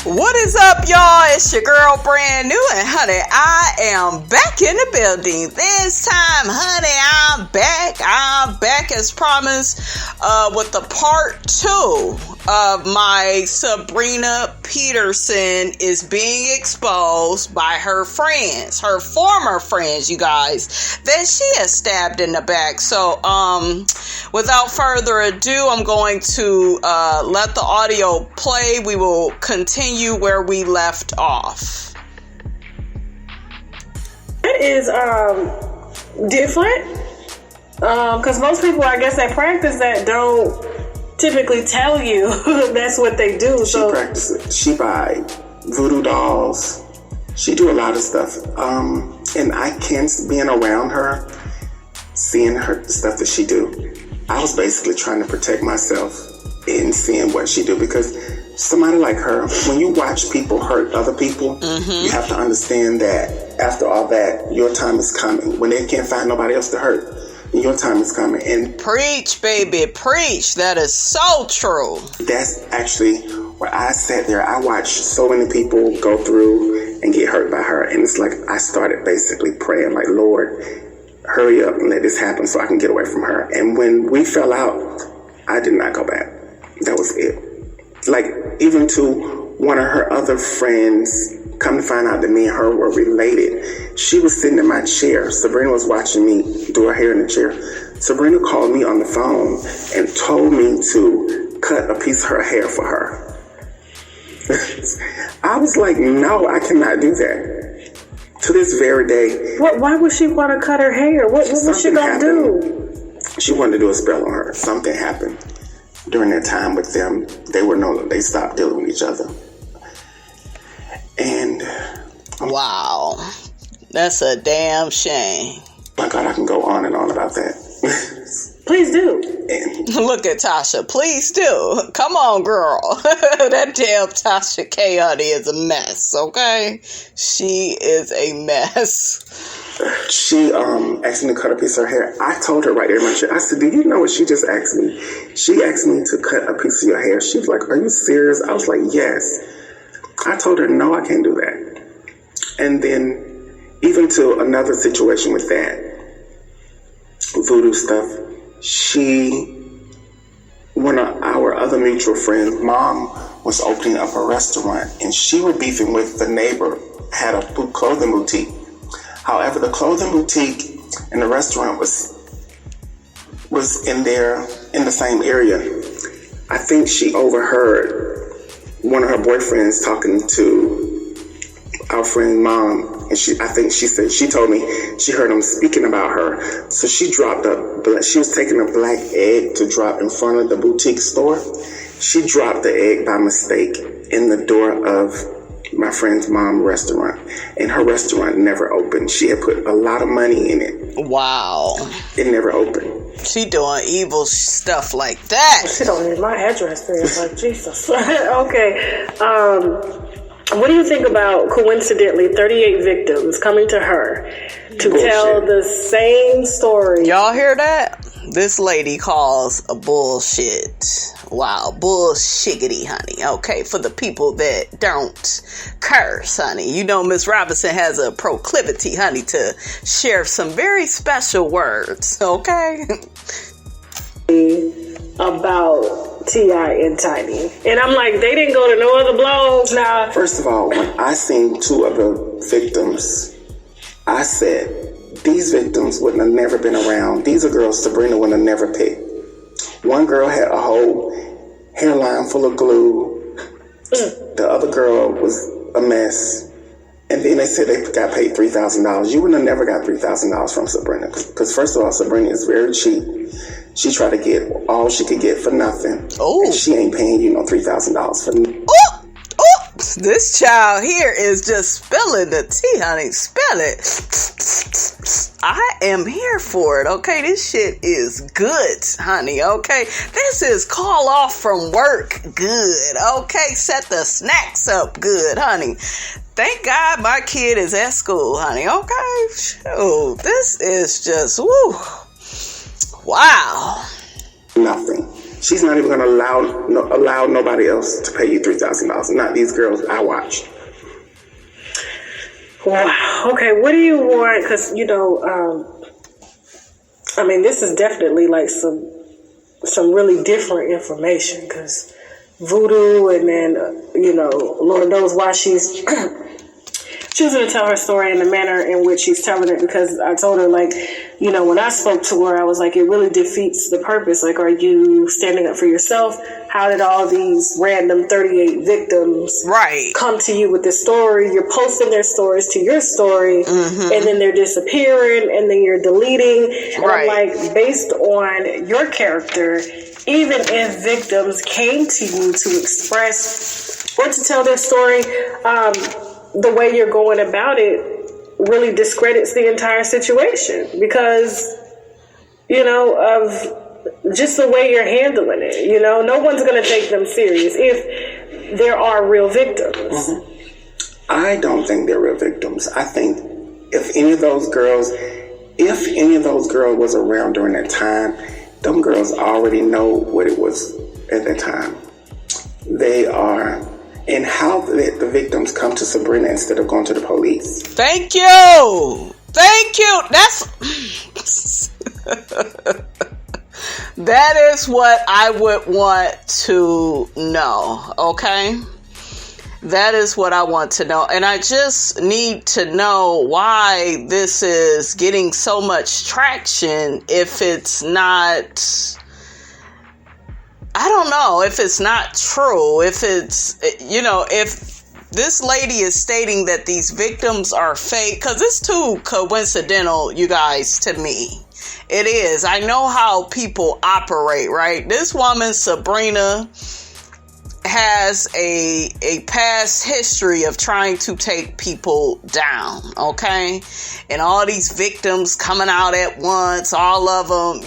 What is up, y'all? It's your girl, Brand New, and honey, I am back in the building. This time, honey, I'm back as promised with the part 2 of my Sabrina Peterson is being exposed by her friends, her former friends, you guys, that she has stabbed in the back. So, without further ado, I'm going to let the audio play. We will continue where we left off. It is different because most people, I guess, that practice that don't typically tell you that's what they do. She buy voodoo dolls. She do a lot of stuff, and I can't, being around her, seeing her stuff that she do, I was basically trying to protect myself in seeing what she do, because somebody like her, when you watch people hurt other people, you have to understand that after all that, your time is coming. When they can't find nobody else to hurt, your time is coming. And preach, baby, preach. That is so true. That's actually where I sat there. I watched so many people go through and get hurt by her, and it's like I started basically praying, like, Lord, hurry up and let this happen so I can get away from her. And when we fell out, I did not go back. That was it. Like, even to one of her other friends, come to find out that me and her were related. She was sitting in my chair. Sabrina was watching me do her hair in the chair. Sabrina called me on the phone and told me to cut a piece of her hair for her. I was like, no, I cannot do that. To this very day. Why would she want to cut her hair? What was she going to do? She wanted to do a spell on her. Something happened during that time with them. They stopped dealing with each other. And wow, that's a damn shame. My God, I can go on and on about that. Please do. And look at Tasha. Please do. Come on, girl. That damn Tasha K. Honey is a mess, okay? She is a mess. She asked me to cut a piece of her hair. I told her right there in my chair, I said, do you know what she just asked me? She asked me to cut a piece of your hair. She was like, are you serious? I was like, yes. I told her, no, I can't do that. And then even to another situation with that voodoo stuff, one of our other mutual friends, mom was opening up a restaurant, and she was beefing with the neighbor, had a clothing boutique. However, the clothing boutique and the restaurant was in the same area. I think she overheard one of her boyfriends talking to our friend's mom, and she told me she heard him speaking about her. So she was taking a black egg to drop in front of the boutique store. She dropped the egg by mistake in the door of my friend's mom's restaurant, and her restaurant never opened. She had put a lot of money in it. Wow. It never opened. She doing evil stuff like that. She don't need my address. Like, Jesus. Okay. What do you think about, coincidentally, 38 victims coming to her to tell the same story? Y'all hear that? This lady calls a bullshit. Wow, bullshiggity, honey. Okay, for the people that don't curse, honey. You know, Miss Robinson has a proclivity, honey, to share some very special words. Okay? About T.I. and Tiny. And I'm like, they didn't go to no other blogs now. First of all, when I seen two of the victims, I said, these victims would have never been around. These are girls Sabrina would have never picked. One girl had a whole hairline full of glue. The other girl was a mess. And then they said they got paid $3,000. You would have never got $3,000 from Sabrina. Because first of all, Sabrina is very cheap. She tried to get all she could get for nothing. Oh. And she ain't paying you no $3,000 for nothing. This child here is just spilling the tea, honey. Spill it. I am here for it, okay? This shit is good, honey, okay? This is call off from work good, okay? Set the snacks up good, honey. Thank God my kid is at school, honey, okay? Shoot, this is just, woo. Wow. Nothing. She's not even going to allow nobody else to pay you $3,000. Not these girls I watch. Wow. Okay, what do you want? Because, this is definitely like some really different information, because voodoo, and then, Lord knows why she's choosing to tell her story in the manner in which she's telling it, because I told her, when I spoke to her, I was like, it really defeats the purpose. Like, are you standing up for yourself? How did all these random 38 victims come to you with this story? You're posting their stories to your story, and then they're disappearing, and then you're deleting. And I'm like, based on your character, even if victims came to you to express or to tell their story, the way you're going about it really discredits the entire situation, because, of just the way you're handling it. No one's going to take them serious if there are real victims. I don't think they're real victims. I think if any of those girls was around during that time, them girls already know what it was at that time. They are... And how the victims come to Sabrina instead of going to the police. Thank you. That's that is what I would want to know. Okay, that is what I want to know, and I just need to know why this is getting so much traction. If it's not, I don't know if it's not true, if it's, if this lady is stating that these victims are fake, because it's too coincidental, you guys, to me. It is. I know how people operate, right? This woman, Sabrina, has a past history of trying to take people down, okay? And all these victims coming out at once, all of them,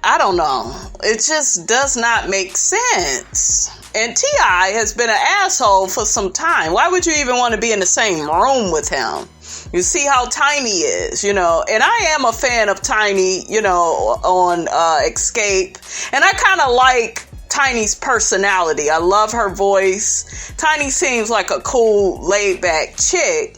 I don't know. It just does not make sense. And T.I. has been an asshole for some time. Why would you even want to be in the same room with him? You see how Tiny is, and I am a fan of Tiny, on Escape. And I kind of like Tiny's personality. I love her voice. Tiny seems like a cool, laid-back chick.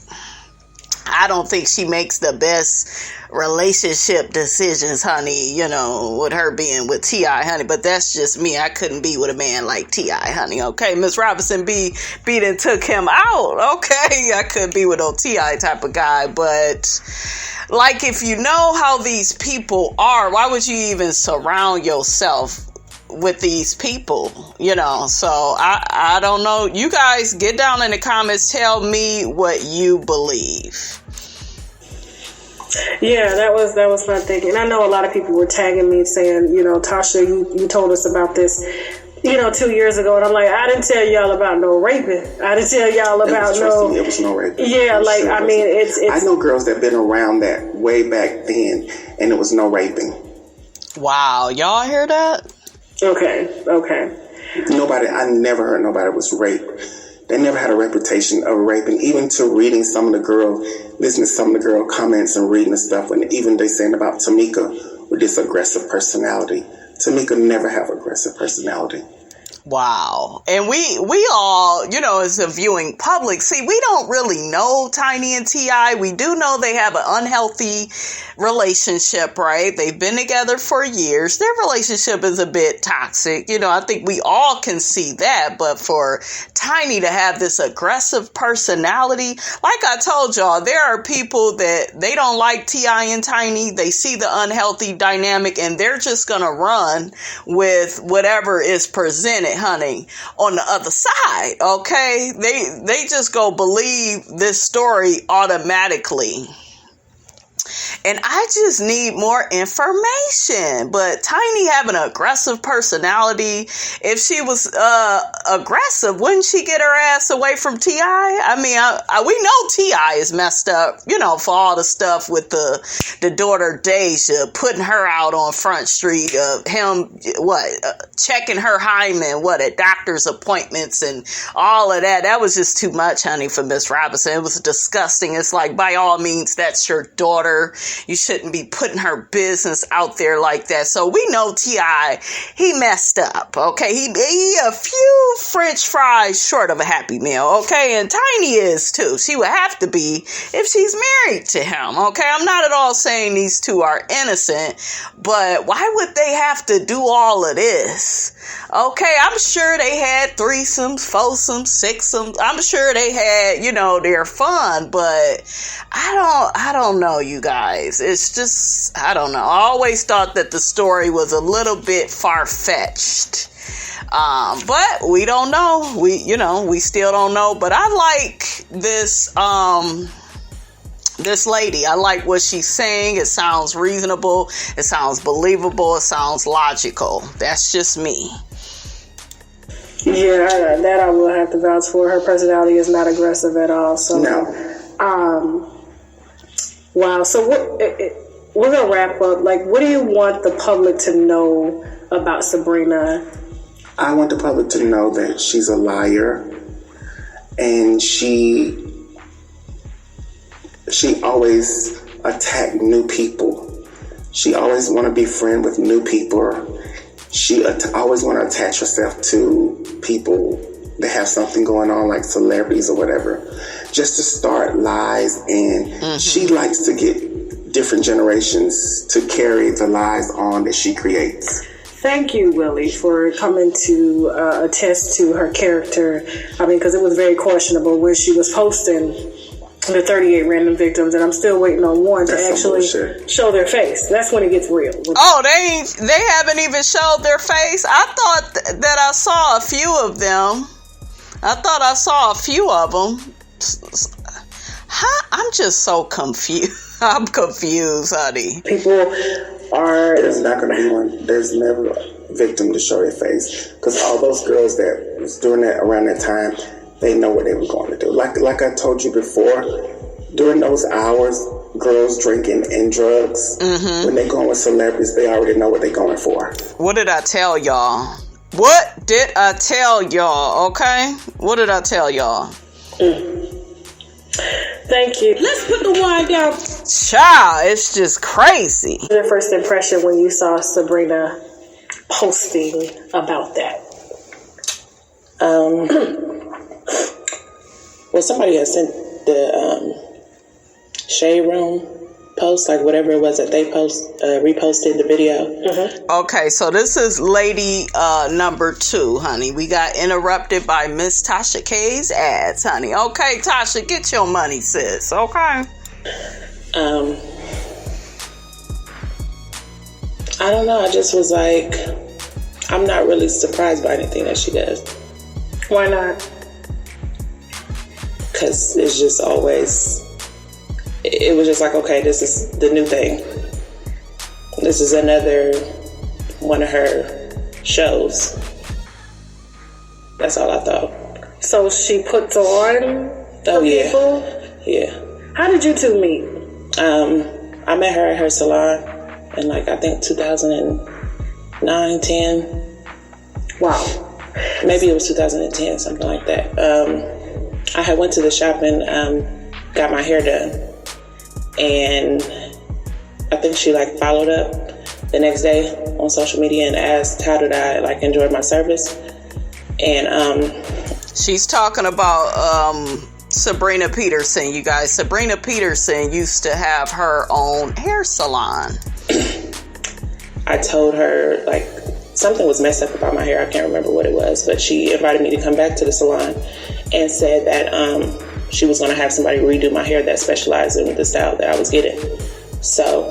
I don't think she makes the best relationship decisions, honey, with her being with T.I., honey, but that's just me. I couldn't be with a man like T.I., honey, okay? Miss Robinson beat and took him out, okay? I could be with a T.I. type of guy, but if you know how these people are, why would you even surround yourself with these people, so I don't know. You guys get down in the comments, tell me what you believe. Yeah, that was my thinking. I know a lot of people were tagging me saying, Tasha, you told us about this, 2 years ago, and I'm like, I didn't tell y'all about no raping. I didn't tell y'all about it was no raping. Yeah, it's I know girls that been around that way back then, and it was no raping. Wow, y'all hear that? Okay. I never heard nobody was raped. They never had a reputation of raping. Even to reading listening to some of the girl comments and reading the stuff, and even they saying about Tamika with this aggressive personality. Tamika never have aggressive personality. Wow. And we all, as a viewing public, see, we don't really know Tiny and T.I. We do know they have an unhealthy relationship, right? They've been together for years. Their relationship is a bit toxic. I think we all can see that. But for Tiny to have this aggressive personality, like I told y'all, there are people that they don't like T.I. and Tiny. They see the unhealthy dynamic and they're just going to run with whatever is presented, honey, on the other side, okay? They just go believe this story automatically. And I just need more information. But Tiny having an aggressive personality, if she was aggressive, wouldn't she get her ass away from T.I.? I mean, we know T.I. is messed up, for all the stuff with the daughter Deja, putting her out on Front Street, him, checking her hymen, at doctor's appointments and all of that. That was just too much, honey, for Miss Robinson. It was disgusting. It's like, by all means, that's your daughter. You shouldn't be putting her business out there like that. So we know T.I., he messed up, okay? He a few French fries short of a Happy Meal, okay? And Tiny is too. She would have to be if she's married to him, okay? I'm not at all saying these two are innocent, but why would they have to do all of this? Okay, I'm sure they had threesomes, foursomes, sixsomes. I'm sure they had, their fun, but I don't know, you guys. It's just, I don't know. I always thought that the story was a little bit far-fetched. But we don't know. We still don't know. But I like this, this lady. I like what she's saying. It sounds reasonable. It sounds believable. It sounds logical. That's just me. Yeah, that I will have to vouch for. Her personality is not aggressive at all. So, no. Wow. So we're gonna wrap up. Like, what do you want the public to know about Sabrina? I want the public to know that she's a liar, and she always attack new people. She always want to be friend with new people. She always want to attach herself to people that have something going on, like celebrities or whatever, just to start lies. And she likes to get different generations to carry the lies on that she creates. Thank you, Willie, for coming to attest to her character. I mean, because it was very questionable when she was posting the 38 random victims, and I'm still waiting on one to actually show their face. That's when it gets real. Oh, they haven't even showed their face? I thought that I saw a few of them. I'm just so confused. I'm confused, honey. People are... There's not going to be one. There's never a victim to show their face. Because all those girls that was doing that around that time, they know what they were going to do. Like I told you before, during those hours, girls drinking and drugs, when they going with celebrities, they already know what they're going for. What did I tell y'all? Okay? What did I tell y'all? Thank you. Let's put the wine down. Child, it's just crazy. Your first impression when you saw Sabrina posting about that? Well, somebody had sent the Shade Room post, like whatever it was that they reposted the video. Okay, so this is lady number 2, honey. We got interrupted by Miss Tasha K's ads, honey. Okay, Tasha, get your money, sis. Okay. I don't know. I just was like, I'm not really surprised by anything that she does. Why not? Because it's just always... It was just like, okay, this is the new thing. This is another one of her shows. That's all I thought. So she puts on people? Yeah. How did you two meet? I met her at her salon in I think 2009, 10. Wow. Maybe it was 2010, something like that. I had went to the shop and got my hair done. And I think she followed up the next day on social media and asked how did I enjoy my service. And she's talking about Sabrina Peterson, you guys. Sabrina Peterson used to have her own hair salon. I told her something was messed up about my hair. I can't remember what it was, but she invited me to come back to the salon and said that she was going to have somebody redo my hair that specialized in the style that I was getting. So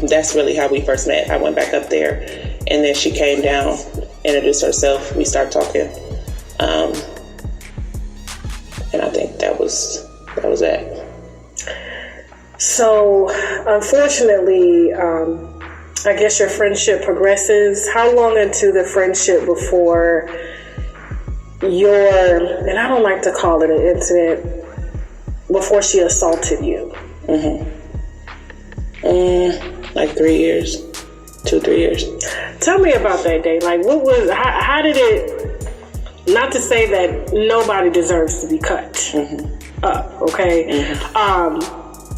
that's really how we first met. I went back up there, and then she came down, introduced herself. We started talking, and I think that was it. So, unfortunately, I guess your friendship progresses. How long into the friendship before and I don't like to call it an incident, before she assaulted you? 3 years. 2-3 years. Tell me about that day. How did it, not to say that nobody deserves to be cut up, okay?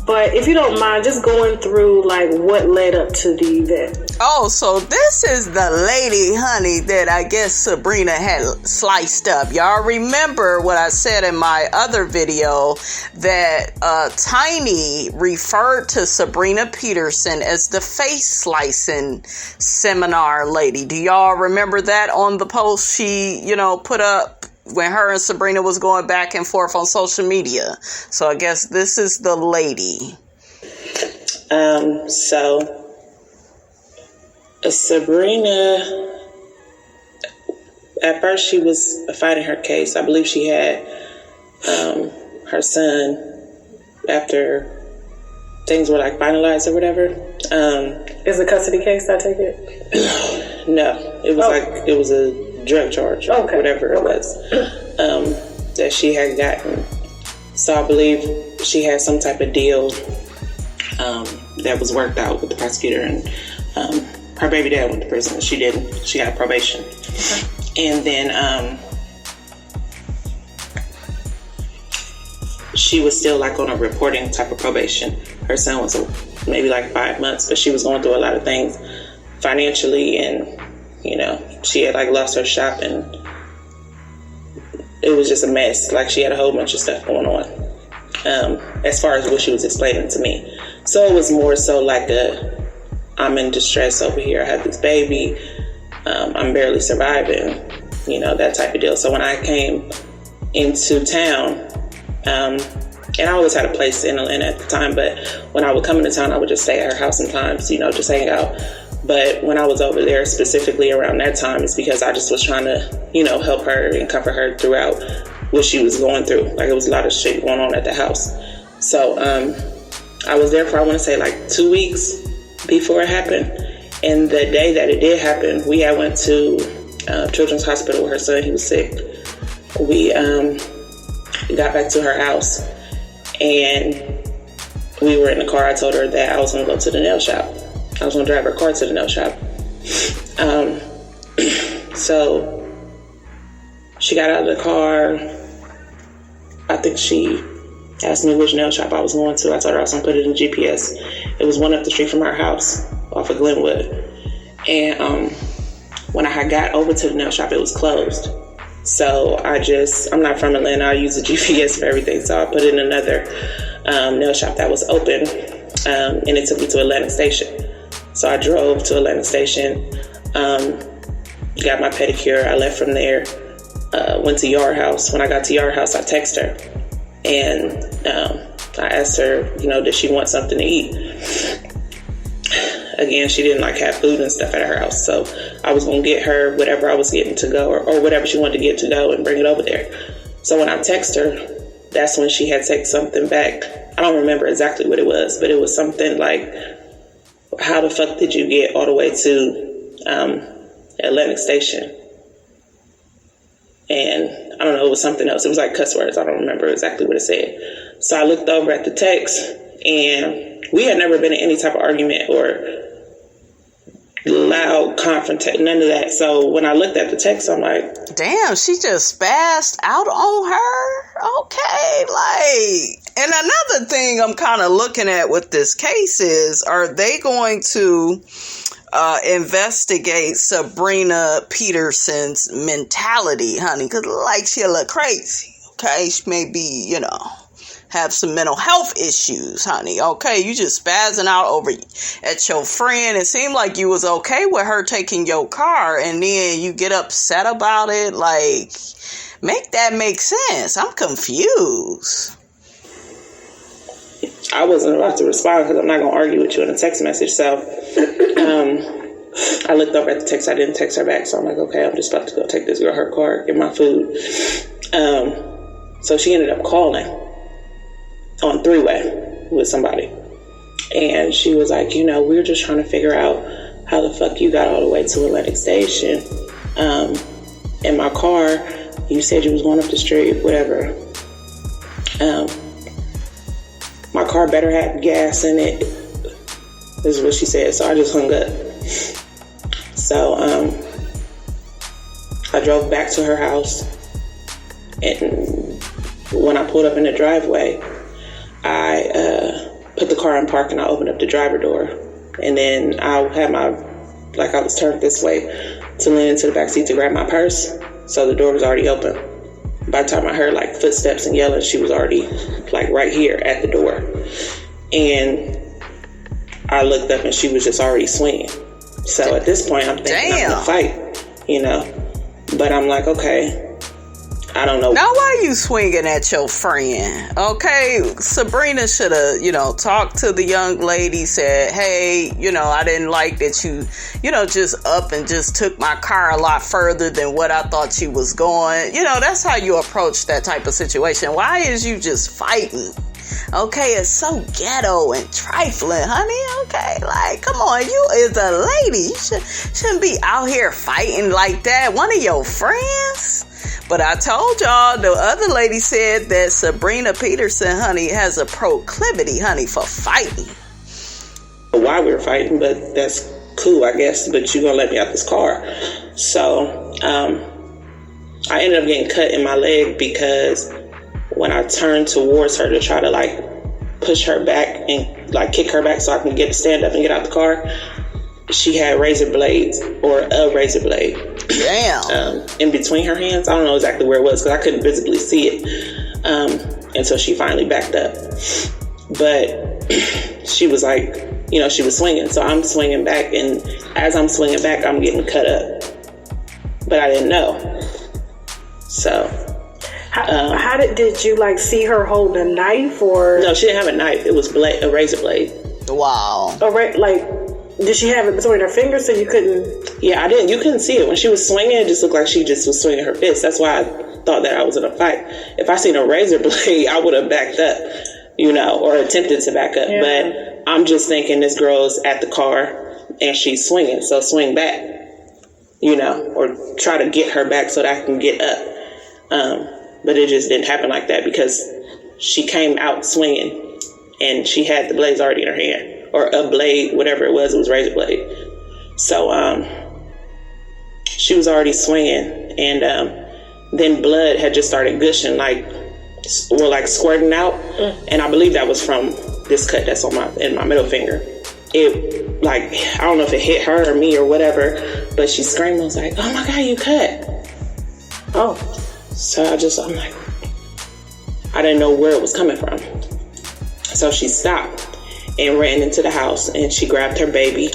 But if you don't mind, just going through like what led up to the event. Oh, so this is the lady, honey, that I guess Sabrina had sliced up. Y'all remember what I said in my other video that Tiny referred to Sabrina Peterson as the face slicing seminar lady. Do y'all remember that on the post she, put up when her and Sabrina was going back and forth on social media? So I guess this is the lady. So Sabrina, at first she was fighting her case. I believe she had her son after things were like finalized or whatever. Is a custody case, I take it? No, it was it was a drug charge, or whatever it was, that she had gotten. So I believe she had some type of deal that was worked out with the prosecutor, and her baby dad went to prison. She didn't. She got probation. Okay. And then she was still like on a reporting type of probation. Her son was maybe like 5 months, but she was going through a lot of things financially, and she had like lost her shop, and it was just a mess. Like she had a whole bunch of stuff going on, as far as what she was explaining to me. So it was more so like I'm in distress over here. I have this baby. I'm barely surviving, that type of deal. So when I came into town, and I always had a place in Atlanta at the time, but when I would come into town, I would just stay at her house sometimes, just hang out. But when I was over there specifically around that time, it's because I just was trying to, help her and comfort her throughout what she was going through. Like, it was a lot of shit going on at the house. So I was there for, I want to say, like 2 weeks before it happened. And the day that it did happen, we had went to Children's Hospital with her son. He was sick. We got back to her house, and we were in the car. I told her that I was going to go to the nail shop. I was going to drive her car to the nail shop. So she got out of the car. I think she asked me which nail shop I was going to. I told her I was going to put it in GPS. It was one up the street from our house off of Glenwood. And when I had got over to the nail shop, it was closed. So I'm not from Atlanta. I use the GPS for everything. So I put in another nail shop that was open, and it took me to Atlantic Station. So I drove to Atlantic Station, got my pedicure. I left from there, went to Yard House. When I got to Yard House, I texted her, and I asked her, did she want something to eat? Again, she didn't have food and stuff at her house, so I was going to get her whatever I was getting to go, or whatever she wanted to get to go, and bring it over there. So when I texted her, that's when she had texted something back. I don't remember exactly what it was, but it was something like, how the fuck did you get all the way to Atlantic Station? And I don't know, it was something else. It was like cuss words. I don't remember exactly what it said. So I looked over at the text, and we had never been in any type of argument or loud confrontation, none of that. So when I looked at the text, I'm like, damn, she just spazzed out on her? Okay, and another thing I'm kind of looking at with this case is, are they going to investigate Sabrina Peterson's mentality, honey? Because she a little crazy, okay? She may be, have some mental health issues, honey. Okay, you just spazzing out over at your friend. It seemed like you was okay with her taking your car, and then you get upset about it. Make that make sense. I'm confused. I wasn't about to respond because I'm not going to argue with you in a text message. So I looked over at the text. I didn't text her back. So I'm like, okay, I'm just about to go take this girl her car, get my food. So she ended up calling on three-way with somebody. And she was like, we were just trying to figure out how the fuck you got all the way to Atlantic Station. In my car, you said you was going up the street, whatever. My car better have gas in it. This is what she said. So I just hung up. So I drove back to her house. And when I pulled up in the driveway, I put the car in park and I opened up the driver door. And then I had I was turned this way to lean into the back seat to grab my purse. So the door was already open. By the time I heard like footsteps and yelling, she was already like right here at the door. And I looked up and she was just already swinging. So at this point, I'm thinking I'm gonna fight, you know. But I'm like, okay, I don't know. Now, why are you swinging at your friend? Okay, Sabrina should have, talked to the young lady, said, hey, I didn't like that you, just up and just took my car a lot further than what I thought you was going. That's how you approach that type of situation. Why is you just fighting? Okay, it's so ghetto and trifling, honey. Okay, like, come on, you is a lady. You shouldn't be out here fighting like that. One of your friends. But I told y'all, the other lady said that Sabrina Peterson, honey, has a proclivity, honey, for fighting. Why we were fighting, but that's cool, I guess. But you gonna let me out this car? So I ended up getting cut in my leg because when I turned towards her to try to like push her back and like kick her back so I can stand up and get out the car, she had razor blades or a razor blade. Damn. In between her hands. I don't know exactly where it was because I couldn't visibly see it until she finally backed up. But she was like, she was swinging. So I'm swinging back, and as I'm swinging back, I'm getting cut up. But I didn't know. So how did you like see her hold a knife or? No, she didn't have a knife. It was a razor blade. Wow. Did she have it between her fingers so you couldn't? Yeah, I didn't. You couldn't see it when she was swinging. It just looked like she just was swinging her fist. That's why I thought that I was in a fight. If I seen a razor blade, I would have backed up, or attempted to back up. Yeah. But I'm just thinking this girl's at the car and she's swinging, so swing back, or try to get her back so that I can get up. But it just didn't happen like that because she came out swinging and she had the blades already in her hand. Or a blade, whatever it was razor blade. So she was already swinging, and then blood had just started gushing, like squirting out, and I believe that was from this cut that's in my middle finger. It I don't know if it hit her or me or whatever, but she screamed. I was like, "Oh my God, you cut!" Oh, so I'm like, I didn't know where it was coming from, so she stopped and ran into the house, and she grabbed her baby.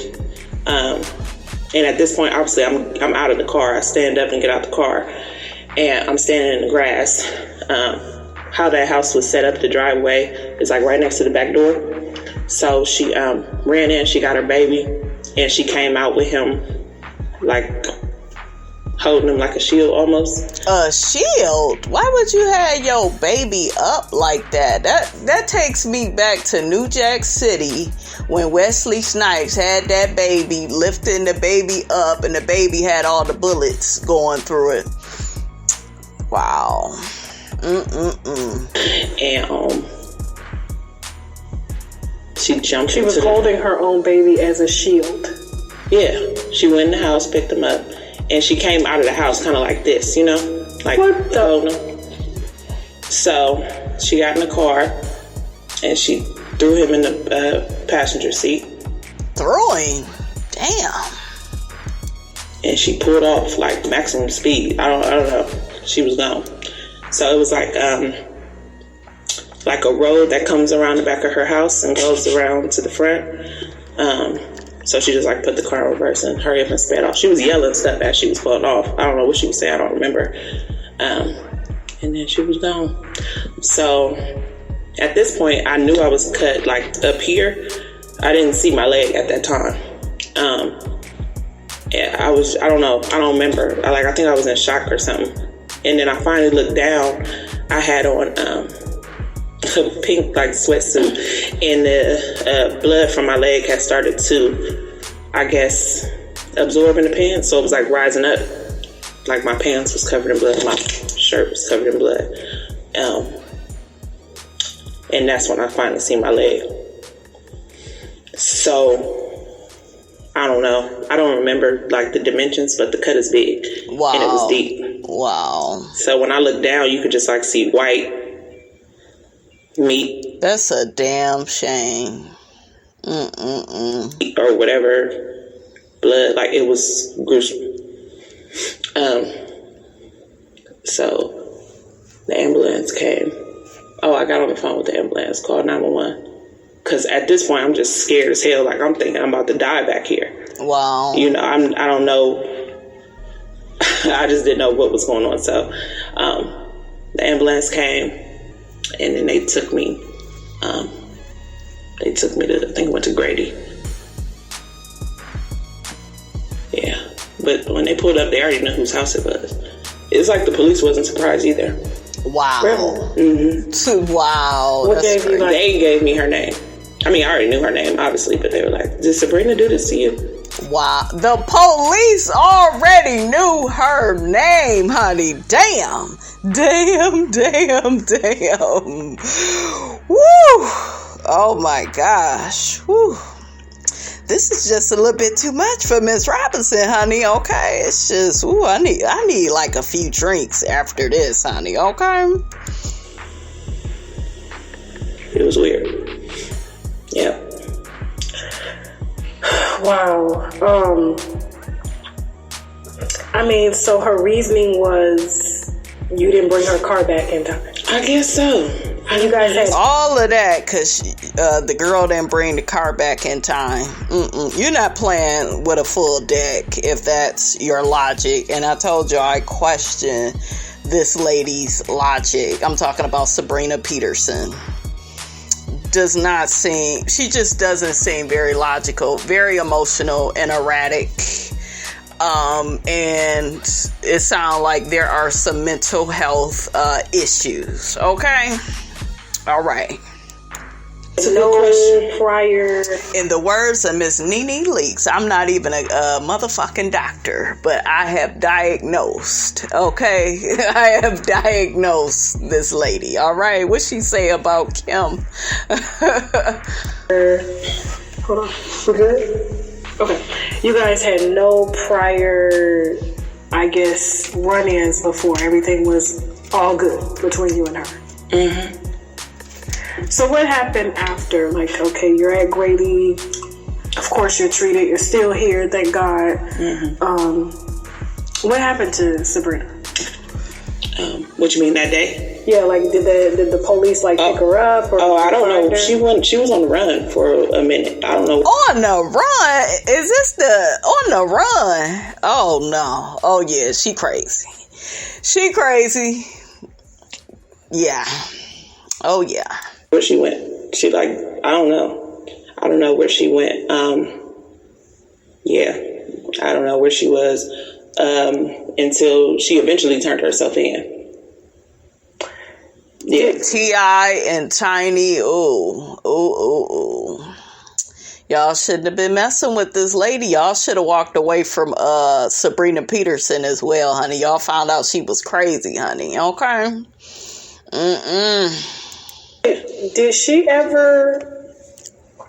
And at this point, obviously, I'm out of the car. I stand up and get out the car, and I'm standing in the grass. How that house was set up, the driveway is like right next to the back door. So she ran in, she got her baby, and she came out with him, like holding him like a shield almost. A shield? Why would you have your baby up like that? That takes me back to New Jack City when Wesley Snipes had that baby, lifting the baby up, and the baby had all the bullets going through it. Wow. And she jumped. She was holding her own baby as a shield. Yeah, she went in the house, picked him up. And she came out of the house kind of like this, like what the? So she got in the car and she threw him in the passenger seat. Threw him? Damn. And she pulled off like maximum speed. I don't know. She was gone. So it was like a road that comes around the back of her house and goes around to the front. So she just put the car in reverse and hurry up and sped off. She was yelling stuff as she was pulling off. I don't know what she was saying. I don't remember. And then she was gone. So at this point, I knew I was cut up here. I didn't see my leg at that time. And I don't know. I don't remember. I think I was in shock or something. And then I finally looked down. I had on a pink sweatsuit, and the blood from my leg had started to, I guess, absorb in the pants. So it was rising up. My pants was covered in blood. My shirt was covered in blood. And that's when I finally seen my leg. So I don't know. I don't remember the dimensions, but the cut is big. Wow. And it was deep. Wow. So when I looked down, you could just see white. meat. That's a damn shame. Or whatever. Blood, like it was gruesome. So the ambulance came. Oh, I got on the phone with the ambulance, called 911. Because at this point, I'm just scared as hell. Like, I'm thinking I'm about to die back here. Wow. You know, I don't know. I just didn't know what was going on. So the ambulance came, and then they took me. They took me to, I think, went to Grady. Yeah. But when they pulled up, they already knew whose house it was. It's like the police wasn't surprised either. Wow. Really? Mm-hmm. Wow. What gave you, like... They gave me her name. I mean, I already knew her name, obviously, but they were like, did Sabrina do this to you? Wow. The police already knew her name, honey. Damn. Woo. Oh my gosh. Woo. This is just a little bit too much for Miss Robinson, honey. Okay, it's just, ooh, I need like a few drinks after this, honey. Okay. It was weird. Yeah. Wow. I mean, so her reasoning was you didn't bring her car back in time. I guess so. You guys had all of that because the girl didn't bring the car back in time. You're not playing with a full deck if that's your logic. And I told you I question this lady's logic. I'm talking about Sabrina Peterson. She just doesn't seem very logical, very emotional and erratic. And it sounds like there are some mental health issues. Okay? All right. no prior. In the words of Miss Nene Leakes, I'm not even a motherfucking doctor, but I have diagnosed. Okay, I have diagnosed this lady. All right, what she say about Kim? Hold on, we're good. Okay, you guys had no prior, I guess, run-ins before. Everything was all good between you and her. Mm-hmm. So what happened after? Like, okay, you're at Grady. Of course, you're treated. You're still here. Thank God. Mm-hmm. What happened to Sabrina? What you mean that day? Yeah, like did the police pick her up? Or I don't know. Her? She was on the run for a minute. I don't know. On the run? Is this the on the run? Oh no. Oh yeah, she crazy. She crazy. Yeah. Oh yeah. Where she went? She I don't know. I don't know where she went. Yeah, I don't know where she was until she eventually turned herself in. Yeah, T.I. and Tiny. Ooh. Y'all shouldn't have been messing with this lady. Y'all should have walked away from Sabrina Peterson as well, honey. Y'all found out she was crazy, honey. Okay. Did she ever?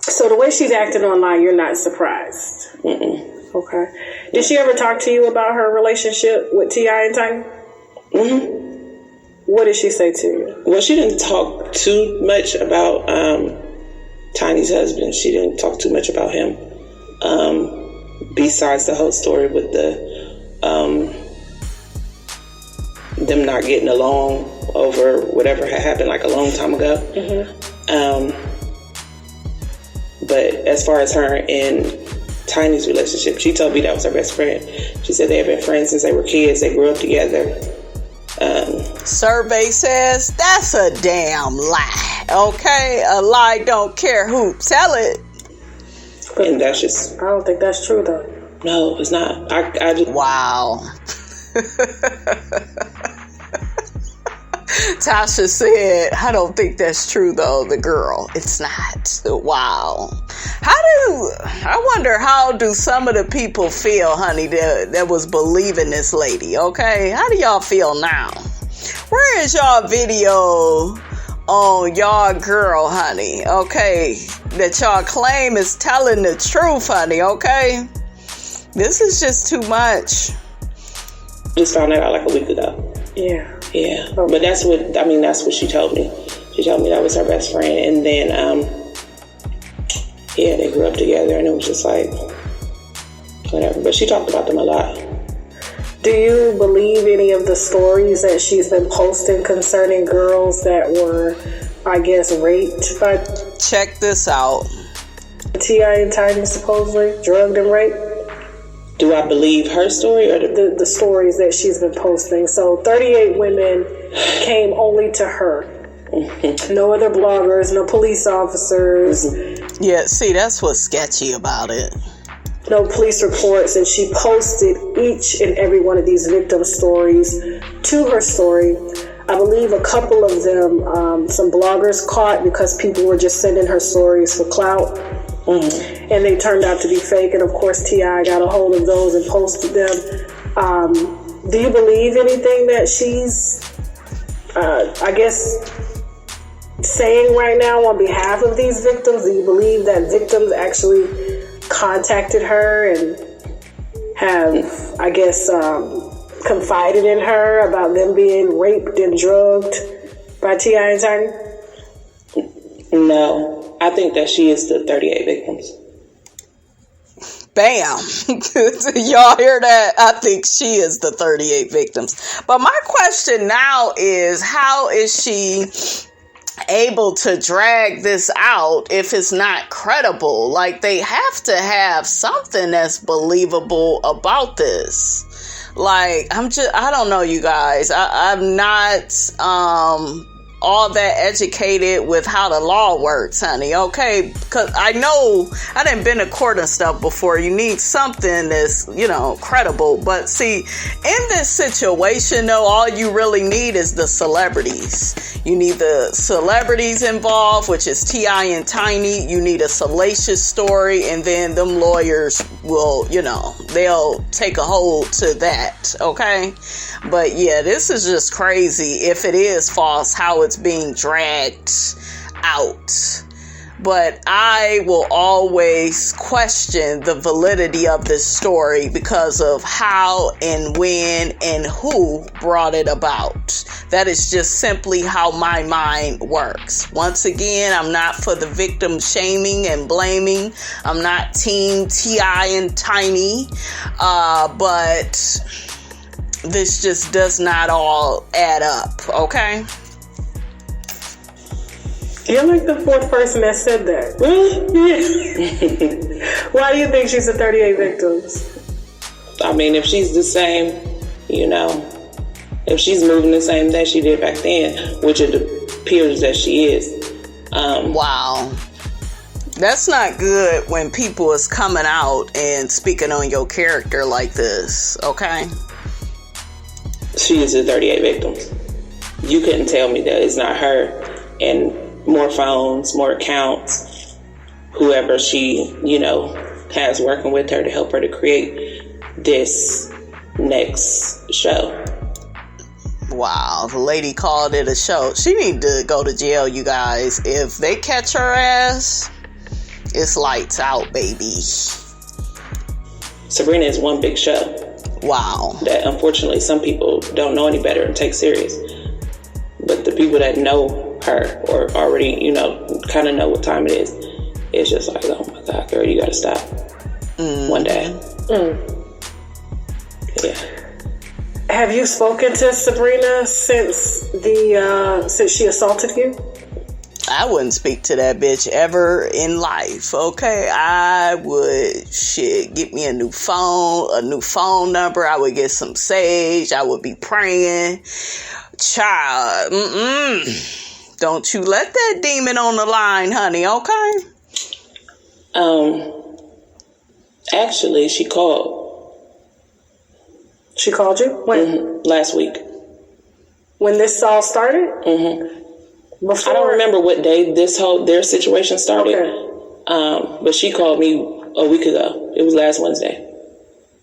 So the way she's acting online, you're not surprised. Okay. Did she ever talk to you about her relationship with T.I. and Tiny? Mm-hmm. What did she say to you? Well, she didn't talk too much about Tiny's husband. She didn't talk too much about him. Besides the whole story with them not getting along over whatever had happened a long time ago. Mm-hmm. But as far as her and Tiny's relationship, she told me that was her best friend. She said they had been friends since they were kids. They grew up together. Survey says that's a damn lie. Okay, a lie don't care who tell it. And that's just, I don't think that's true though. No, it's not. I just wow. Tasha said, I don't think that's true though, the girl. It's not. Wow. I wonder how do some of the people feel, honey, that was believing this lady, okay? How do y'all feel now? Where is y'all video on y'all girl, honey, okay? That y'all claim is telling the truth, honey, okay? This is just too much. Just found that out a week ago. Yeah. Yeah. Okay. But that's what she told me. She told me that was her best friend. And then, they grew up together, and it was just like, whatever. But she talked about them a lot. Do you believe any of the stories that she's been posting concerning girls that were, I guess, raped by... Check this out. T.I. and Tiny supposedly drugged and raped? Do I believe her story or the stories that she's been posting? So 38 women came only to her. No other bloggers, no police officers. Yeah, see, that's what's sketchy about it. No police reports, and she posted each and every one of these victim stories to her story. I believe a couple of them, some bloggers caught because people were just sending her stories for clout. Mm-hmm. And they turned out to be fake. And of course, T.I. got a hold of those and posted them. Do you believe anything that she's, I guess, saying right now on behalf of these victims? Do you believe that victims actually contacted her and have, I guess, confided in her about them being raped and drugged by T.I. and Tiny? No. I think that she is the 38 victims. Bam. Y'all hear that? I think she is the 38 victims. But my question now is, how is she able to drag this out if it's not credible? Like, they have to have something that's believable about this. Like, I don't know, you guys. I'm not all that educated with how the law works, honey, okay? Because I know I done been to court and stuff before. You need something that's, credible. But see, in this situation, though, all you really need is the celebrities. You need the celebrities involved, which is T.I. and Tiny. You need a salacious story, and then them lawyers will, they'll take a hold to that, okay? But yeah, this is just crazy. If it is false, how it's being dragged out. But I will always question the validity of this story because of how and when and who brought it about. That is just simply how my mind works. Once again, I'm not for the victim shaming and blaming. I'm not team T.I. and Tiny. But this just does not all add up, okay? You're like the fourth person that said that. Why do you think she's the 38 victims? I mean, if she's the same, if she's moving the same that she did back then, which it appears that she is. Wow. That's not good when people is coming out and speaking on your character like this, okay? She is the 38 victims. You couldn't tell me that it's not her. And more phones, more accounts, whoever she, has working with her to help her to create this next show. Wow, the lady called it a show. She need to go to jail, you guys. If they catch her ass, it's lights out, baby. Sabrina is one big show. Wow. That unfortunately some people don't know any better and take serious. But the people that know her or already, kind of know what time it is, it's just like, oh my God, girl, you gotta stop. One day. Yeah. Have you spoken to Sabrina since she assaulted you? I wouldn't speak to that bitch ever in life, okay? I would, get me a new phone number. I would get some sage. I would be praying. Child, don't you let that demon on the line, honey, okay? Actually, she called. She called you? When? Last week. When this all started? Before? I don't remember what day their situation started. Okay. But she called me a week ago. It was last Wednesday.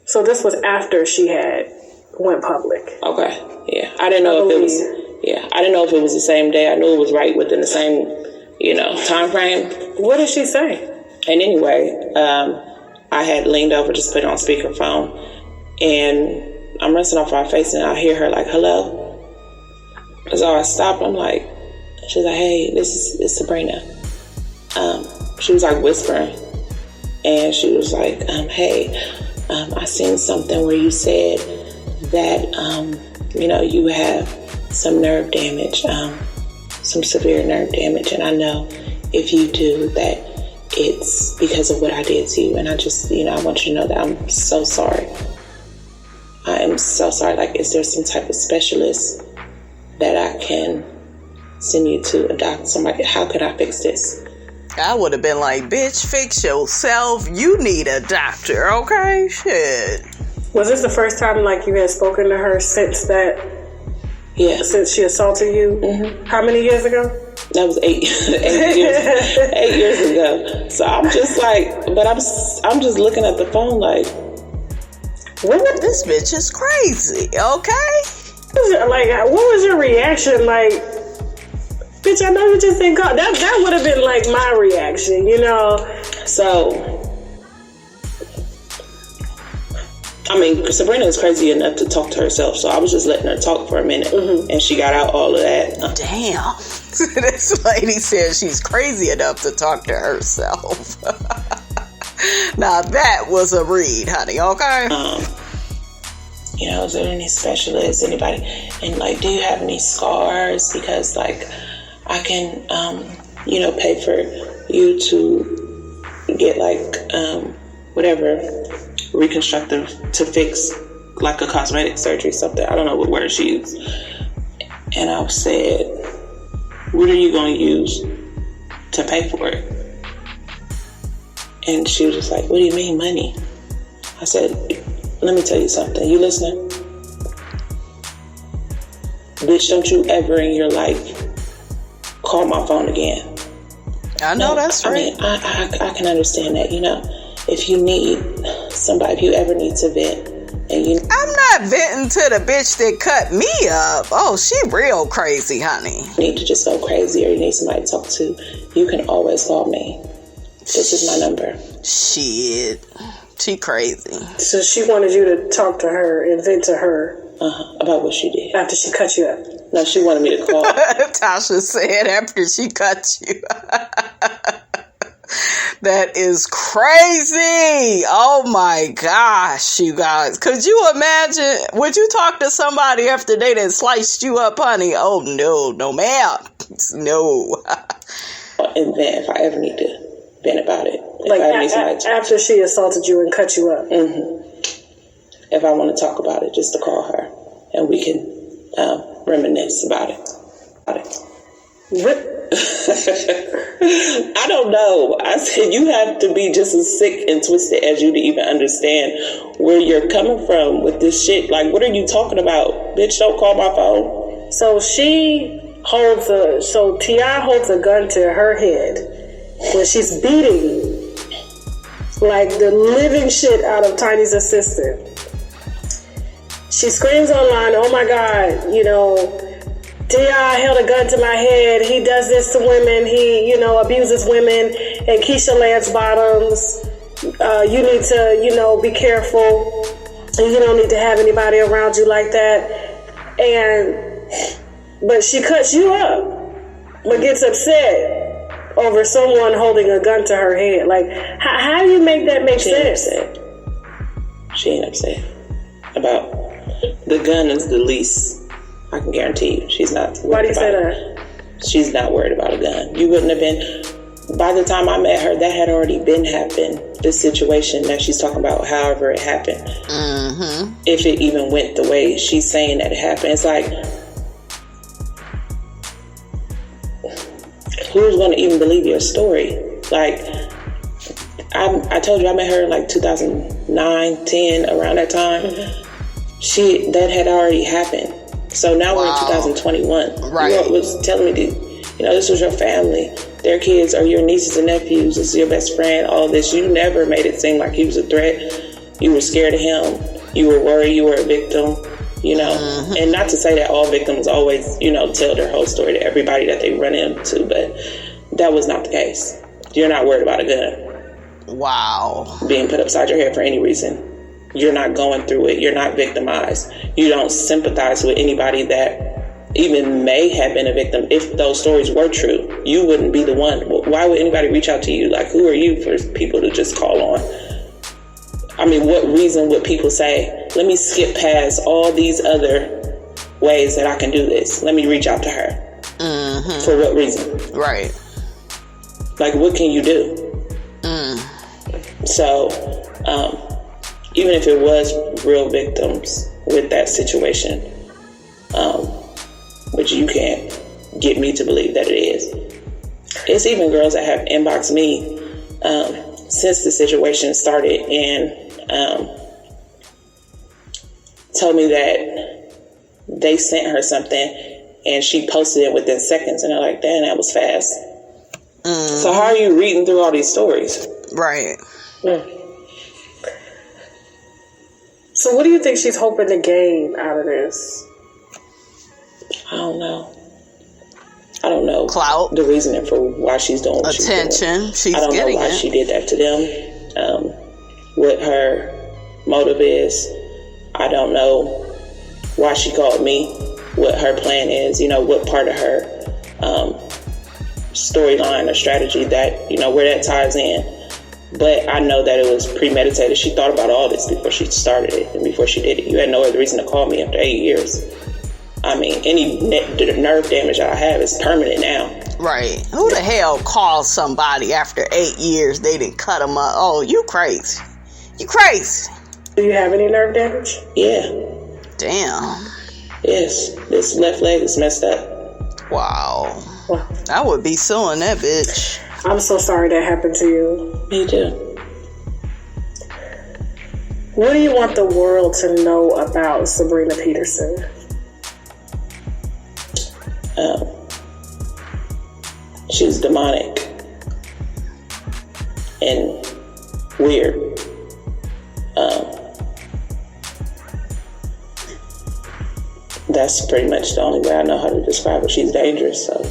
So this was after she had went public. Okay. Yeah. I didn't know if it was. Yeah. I didn't know if it was the same day. I knew it was right within the same, time frame. What did she say? And anyway, I had leaned over, just put it on speakerphone, and I'm rinsing off my face, and I hear her like, "Hello," So I stopped. I'm like, she was like, hey, this is Sabrina. She was like whispering. And she was like, hey, I seen something where you said that, you have some nerve damage, some severe nerve damage. And I know if you do that, it's because of what I did to you. And I just, I want you to know that I'm so sorry. I am so sorry. Like, is there some type of specialist that I can send you to a doctor? Somebody, how could I fix this? I would have been like, bitch, fix yourself. You need a doctor, okay? Shit. Was this the first time, like, you had spoken to her since that? Yeah. Since she assaulted you? Mm-hmm. How many years ago? That was 8 years ago. So I'm just like, but I'm just looking at the phone like, what? This bitch is crazy, okay? Like, what was your reaction? Like, bitch, I know you just didn't call. That would have been like my reaction, So, I mean, Sabrina is crazy enough to talk to herself, so I was just letting her talk for a minute, and she got out all of that. Damn. This lady says she's crazy enough to talk to herself. Now that was a read, honey, okay? Is there any specialists, anybody? And, like, do you have any scars? Because, like, I can, pay for you to get, like, whatever, reconstructive to fix, like, a cosmetic surgery, something. I don't know what word she used. And I said, what are you going to use to pay for it? And she was just like, what do you mean, money? I said, let me tell you something. You listening? Bitch, don't you ever in your life call my phone again. I know that's right. I mean, I can understand that, if you need somebody, if you ever need to vent. And I'm not venting to the bitch that cut me up. Oh, she real crazy, honey. You need to just go crazy or you need somebody to talk to, you can always call me. This is my number. Shit. She crazy. So she wanted you to talk to her and vent to her. About what she did. After she cut you up. No, she wanted me to call. Tasha said after she cut you. That is crazy. Oh my gosh, you guys. Could you imagine? Would you talk to somebody after they done sliced you up, honey? Oh no ma'am. No. And then if I ever need to vent about it. Like after she assaulted you and cut you up. Mm-hmm. If I want to talk about it, just to call her and we can reminisce about it. What? I don't know. I said you have to be just as sick and twisted as you to even understand where you're coming from with this shit. Like, what are you talking about? Bitch, don't call my phone. So T.I. holds a gun to her head when she's beating like the living shit out of Tiny's assistant. She screams online, oh my God, T.I. held a gun to my head. He does this to women. He, abuses women and Keisha Lance Bottoms. You need to, be careful. You don't need to have anybody around you like that. But she cuts you up, but gets upset over someone holding a gun to her head. Like, how do you make that make sense? She ain't upset about the gun is the least. I can guarantee you, she's not. Why do you say that? She's not worried about a gun. You wouldn't have been. By the time I met her, that had already been happened. This situation that she's talking about, however it happened, if it even went the way she's saying that it happened, it's like, who's going to even believe your story? Like, I told you I met her in like 2009, 10, around that time. That had already happened. So now we're in 2021. Right. You was telling me this was your family. Their kids are your nieces and nephews. This is your best friend. All this. You never made it seem like he was a threat. You were scared of him. You were worried. You were a victim. And not to say that all victims always, tell their whole story to everybody that they run into, but that was not the case. You're not worried about a gun. Wow. Being put upside your head for any reason. You're not going through it. You're not victimized. You don't sympathize with anybody that even may have been a victim, if those stories were true, you wouldn't be the one. Why would anybody reach out to you? Like, who are you for people to just call on? I mean, what reason would people say, let me skip past all these other ways that I can do this? Let me reach out to her. Mm-hmm. For what reason? Right. Like, what can you do? So, even if it was real victims with that situation, which you can't get me to believe that it is. It's even girls that have inboxed me since the situation started and told me that they sent her something and she posted it within seconds, and they're like, damn, that was fast. So how are you reading through all these stories? Right. So what do you think she's hoping to gain out of this? I don't know. Clout. The reasoning for why she's doing what attention. She's getting. I don't know why she did that to them. What her motive is. I don't know why she called me. What her plan is. What part of her storyline or strategy that, where that ties in. But I know that it was premeditated. She thought about all this before she started it and before she did it. You had no other reason to call me after 8 years. I mean, any nerve damage I have is permanent now. Right. Who the hell calls somebody after 8 years they didn't cut them up? Oh, you crazy. You crazy. Do you have any nerve damage? Yeah. Damn. Yes. This left leg is messed up. Wow. I would be suing that bitch. I'm so sorry that happened to you. Me too. What do you want the world to know about Sabrina Peterson? She's demonic and weird. That's pretty much the only way I know how to describe her. She's dangerous, so.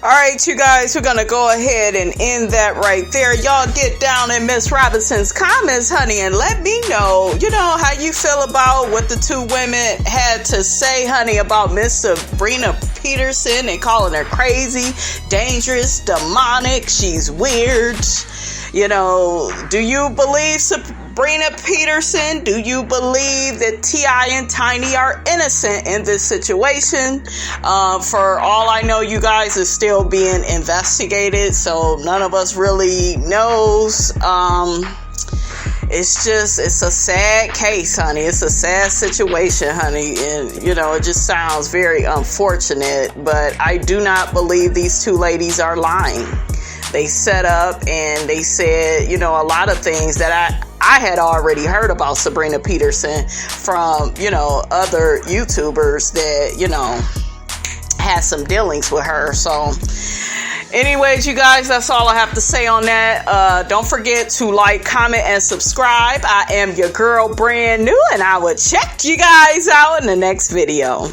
All right, you guys, we're going to go ahead and end that right there. Y'all get down in Miss Robinson's comments, honey, and let me know, how you feel about what the two women had to say, honey, about Miss Sabrina Peterson and calling her crazy, dangerous, demonic, she's weird. Do you believe Sabrina Peterson? Do you believe that T.I. and Tiny are innocent in this situation? For all I know, you guys are still being investigated, so none of us really knows. It's a sad case, honey. It's a sad situation, honey. And, it just sounds very unfortunate, but I do not believe these two ladies are lying. They set up and they said, a lot of things that I had already heard about Sabrina Peterson from, other YouTubers that, had some dealings with her. So anyways, you guys, that's all I have to say on that. Don't forget to like, comment, and subscribe. I am your girl, brand new, and I will check you guys out in the next video.